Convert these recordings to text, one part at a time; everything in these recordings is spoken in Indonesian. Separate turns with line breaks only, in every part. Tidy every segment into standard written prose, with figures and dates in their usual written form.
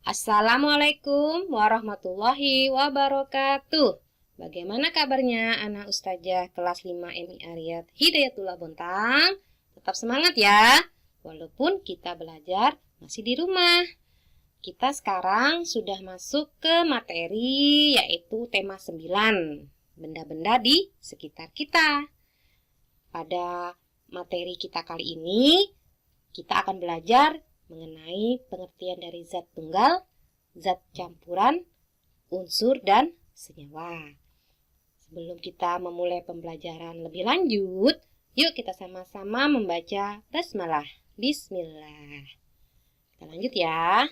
Assalamualaikum warahmatullahi wabarakatuh. Bagaimana kabarnya anak ustazah kelas 5 MI Ariyat Hidayatullah Bontang? Tetap semangat ya, walaupun kita belajar masih di rumah. Kita sekarang sudah masuk ke materi yaitu tema 9, benda-benda di sekitar kita. Pada materi kita kali ini, kita akan belajar mengenai pengertian dari zat tunggal, zat campuran, unsur, dan senyawa. Sebelum kita memulai pembelajaran lebih lanjut, yuk kita sama-sama membaca basmalah. Bismillah. Kita lanjut ya.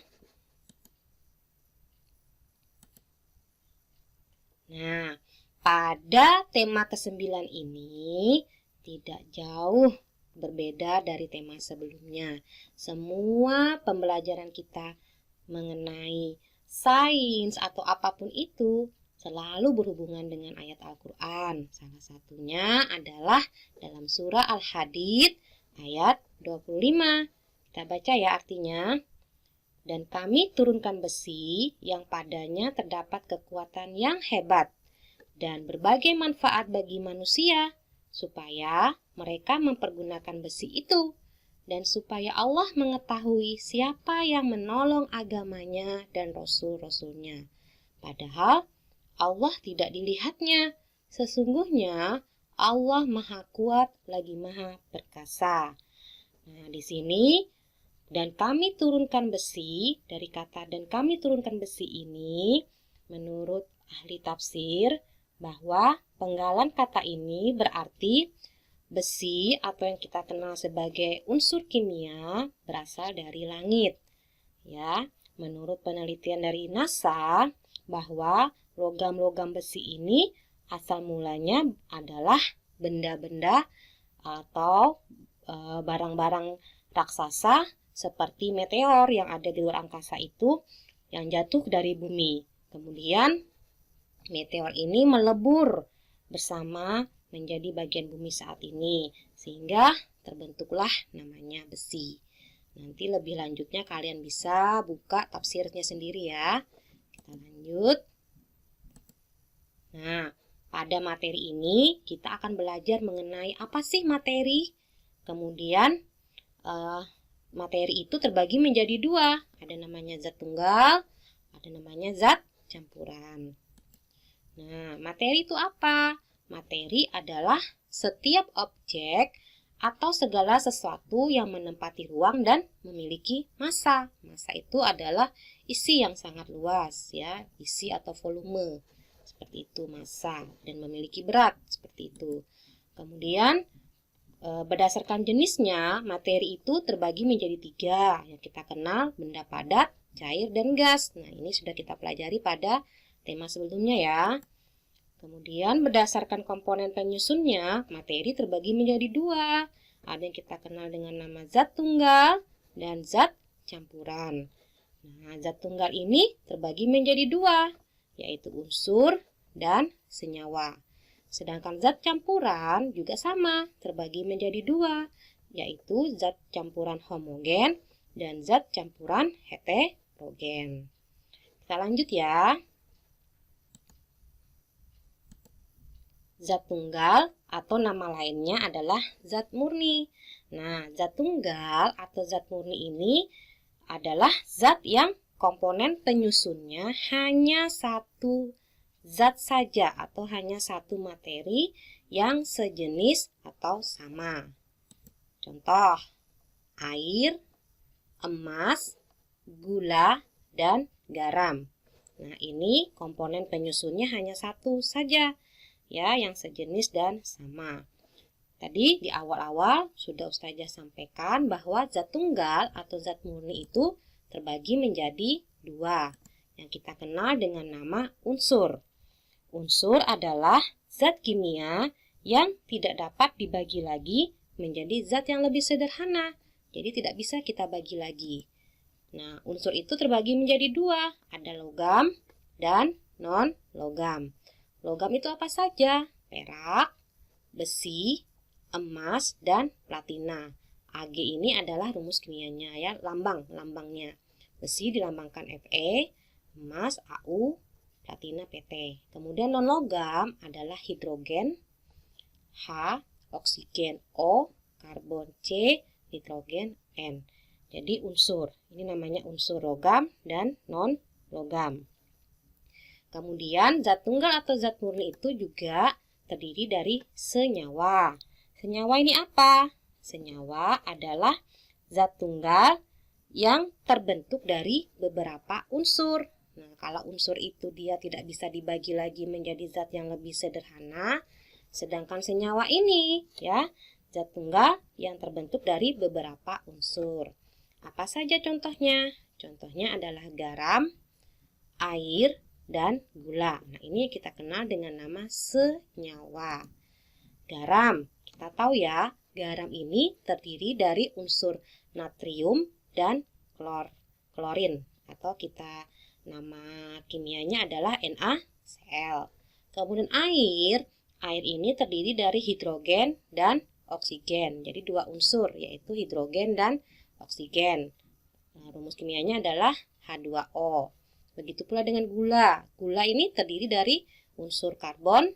Nah, pada tema ke-9 ini tidak jauh berbeda dari tema sebelumnya. Semua pembelajaran kita mengenai sains atau apapun itu selalu berhubungan dengan ayat Al-Quran. Salah satunya adalah dalam surah Al-Hadid ayat 25. Kita baca ya artinya. Dan kami turunkan besi yang padanya terdapat kekuatan yang hebat dan berbagai manfaat bagi manusia, supaya mereka mempergunakan besi itu, dan supaya Allah mengetahui siapa yang menolong agamanya dan rasul-rasulnya. Padahal Allah tidak dilihatnya. Sesungguhnya Allah Maha Kuat lagi Maha Perkasa. Nah, di sini dan kami turunkan besi, dari kata dan kami turunkan besi ini, menurut ahli tafsir, bahwa penggalan kata ini berarti besi atau yang kita kenal sebagai unsur kimia berasal dari langit. Ya, menurut penelitian dari NASA, bahwa logam-logam besi ini asal mulanya adalah benda-benda atau barang-barang raksasa seperti meteor yang ada di luar angkasa itu yang jatuh dari bumi. Kemudian meteor ini melebur bersama menjadi bagian bumi saat ini, sehingga terbentuklah namanya besi. Nanti lebih lanjutnya kalian bisa buka tafsirnya sendiri ya. Kita lanjut. Nah, pada materi ini kita akan belajar mengenai apa sih materi. Kemudian materi itu terbagi menjadi dua. Ada namanya zat tunggal, ada namanya zat campuran. Nah, materi itu apa? Materi adalah setiap objek atau segala sesuatu yang menempati ruang dan memiliki massa. Massa itu adalah isi yang sangat luas, ya, isi atau volume. Seperti itu massa, dan memiliki berat, seperti itu. Kemudian berdasarkan jenisnya, materi itu terbagi menjadi 3 yang kita kenal, benda padat, cair, dan gas. Nah, ini sudah kita pelajari pada tema sebelumnya ya. Kemudian berdasarkan komponen penyusunnya, materi terbagi menjadi 2. Ada yang kita kenal dengan nama zat tunggal dan zat campuran. Nah, zat tunggal ini terbagi menjadi 2, yaitu unsur dan senyawa. Sedangkan zat campuran juga sama, terbagi menjadi 2, yaitu zat campuran homogen dan zat campuran heterogen. Kita lanjut ya. Zat tunggal atau nama lainnya adalah zat murni. Nah, zat tunggal atau zat murni ini adalah zat yang komponen penyusunnya hanya satu zat saja atau hanya satu materi yang sejenis atau sama. Contoh, air, emas, gula, dan garam. Nah, ini komponen penyusunnya hanya satu saja, ya, yang sejenis dan sama. Tadi di awal-awal sudah Ustazah sampaikan bahwa zat tunggal atau zat murni itu terbagi menjadi 2, yang kita kenal dengan nama unsur. Unsur adalah zat kimia yang tidak dapat dibagi lagi menjadi zat yang lebih sederhana. Jadi tidak bisa kita bagi lagi. Nah, unsur itu terbagi menjadi 2. Ada logam dan non-logam. Logam itu apa saja? Perak, besi, emas, dan platina. Ag ini adalah rumus kimianya ya, lambangnya. besi dilambangkan Fe, emas Au, platina Pt. Kemudian non-logam adalah hidrogen H, oksigen O, karbon C, nitrogen N. Jadi unsur, ini namanya unsur logam dan non-logam. Kemudian zat tunggal atau zat murni itu juga terdiri dari senyawa. Senyawa ini apa? Senyawa adalah zat tunggal yang terbentuk dari beberapa unsur. Nah, kalau unsur itu dia tidak bisa dibagi lagi menjadi zat yang lebih sederhana, sedangkan senyawa ini ya, zat tunggal yang terbentuk dari beberapa unsur. Apa saja contohnya? Contohnya adalah garam, air, dan gula. Nah, ini kita kenal dengan nama senyawa. Garam, kita tahu ya, garam ini terdiri dari unsur natrium dan klorin, atau kita nama kimianya adalah NaCl. Kemudian air ini terdiri dari hidrogen dan oksigen. Jadi dua unsur, yaitu hidrogen dan oksigen. Nah, rumus kimianya adalah H2O. Begitu pula dengan gula. Gula ini terdiri dari unsur karbon,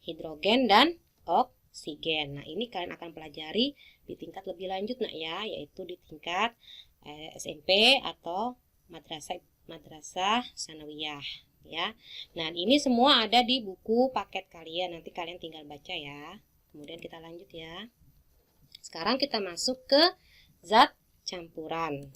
hidrogen, dan oksigen. Nah, ini kalian akan pelajari di tingkat lebih lanjut ya, yaitu di tingkat SMP atau madrasah sanawiyah ya. Nah, ini semua ada di buku paket kalian. Nanti kalian tinggal baca ya. Kemudian kita lanjut ya. Sekarang kita masuk ke zat campuran.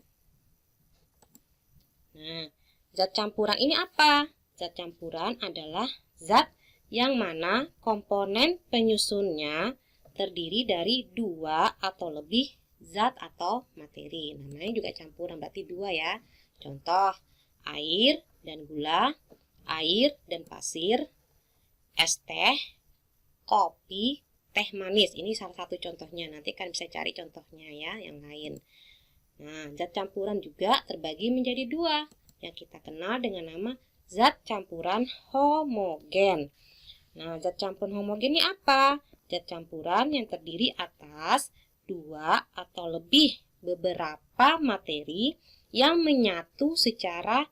Nah, zat campuran ini apa? Zat campuran adalah zat yang mana komponen penyusunnya terdiri dari dua atau lebih zat atau materi. Namanya juga campuran, berarti dua ya. Contoh, air dan gula, air dan pasir, es teh, kopi, teh manis. Ini salah satu contohnya. Nanti kalian bisa cari contohnya ya, yang lain. Nah, zat campuran juga terbagi menjadi dua, yang kita kenal dengan nama zat campuran homogen. Nah, zat campuran homogen ini apa? Zat campuran yang terdiri atas dua atau lebih beberapa materi yang menyatu secara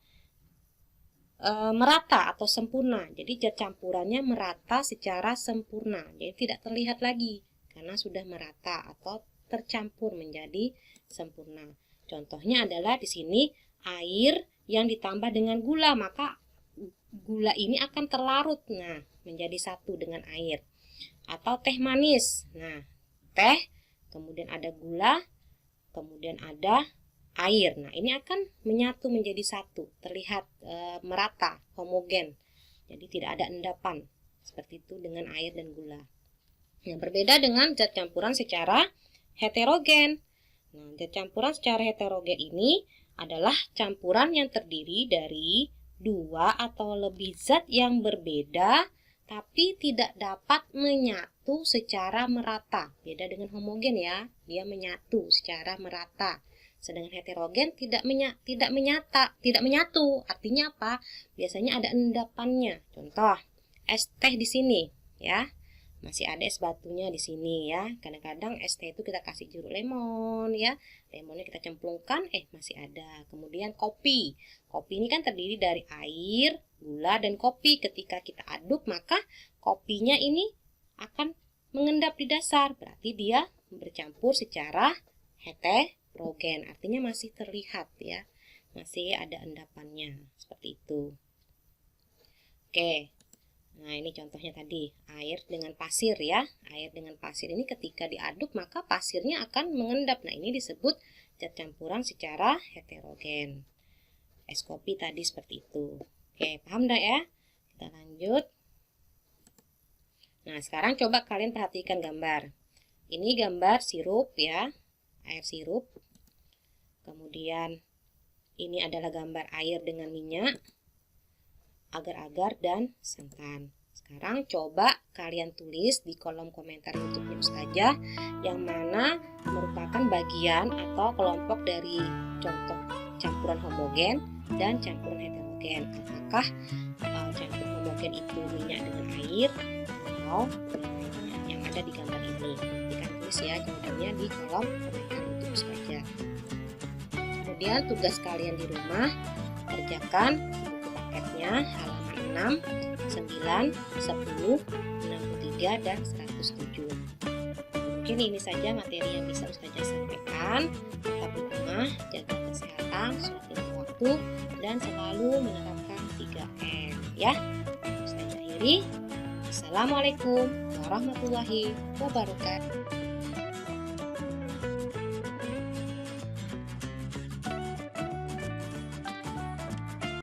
merata atau sempurna. Jadi zat campurannya merata secara sempurna. Jadi tidak terlihat lagi karena sudah merata atau tercampur menjadi sempurna. Contohnya adalah di sini air yang ditambah dengan gula, maka gula ini akan terlarut menjadi satu dengan air. Atau teh manis. Nah, teh, kemudian ada gula, kemudian ada air. Nah, ini akan menyatu menjadi satu, terlihat merata, homogen. Jadi tidak ada endapan. Seperti itu dengan air dan gula. Yang berbeda dengan zat campuran secara heterogen. Nah, zat campuran secara heterogen ini adalah campuran yang terdiri dari dua atau lebih zat yang berbeda tapi tidak dapat menyatu secara merata. Beda dengan homogen ya, dia menyatu secara merata. Sedangkan heterogen tidak menyatu. Artinya apa? Biasanya ada endapannya. Contoh, es teh di sini ya. Masih ada es batunya di sini ya. Kadang-kadang es teh itu kita kasih jeruk lemon ya. Lemonnya kita cemplungkan, masih ada. Kemudian kopi. Kopi ini kan terdiri dari air, gula, dan kopi. Ketika kita aduk, maka kopinya ini akan mengendap di dasar. Berarti dia bercampur secara heterogen. Artinya masih terlihat ya. Masih ada endapannya. Seperti itu. Oke. Nah, ini contohnya tadi, air dengan pasir ya. Air dengan pasir ini ketika diaduk maka pasirnya akan mengendap. Nah, ini disebut zat campuran secara heterogen. Es kopi tadi seperti itu. Oke, paham dah ya? Kita lanjut. Nah, sekarang coba kalian perhatikan gambar. Ini gambar sirup ya, air sirup. Kemudian ini adalah gambar air dengan minyak, agar-agar, dan santan. Sekarang coba kalian tulis di kolom komentar YouTube-nya Ustazah yang mana merupakan bagian atau kelompok dari contoh campuran homogen dan campuran heterogen. Apakah campuran homogen itu minyak dengan air atau minyak yang ada di gambar ini? Nanti kalian tulis ya jawabannya di kolom komentar YouTube Ustazah. Kemudian tugas kalian di rumah, kerjakan buku paketnya halaman 6, 9, 10, 63, dan 107. Mungkin ini saja materi yang bisa Ustazah sampaikan. Tetap di rumah, jaga kesehatan, sholat lima waktu, dan selalu menerapkan 3M ya. Ustazah akhiri. Assalamualaikum warahmatullahi wabarakatuh.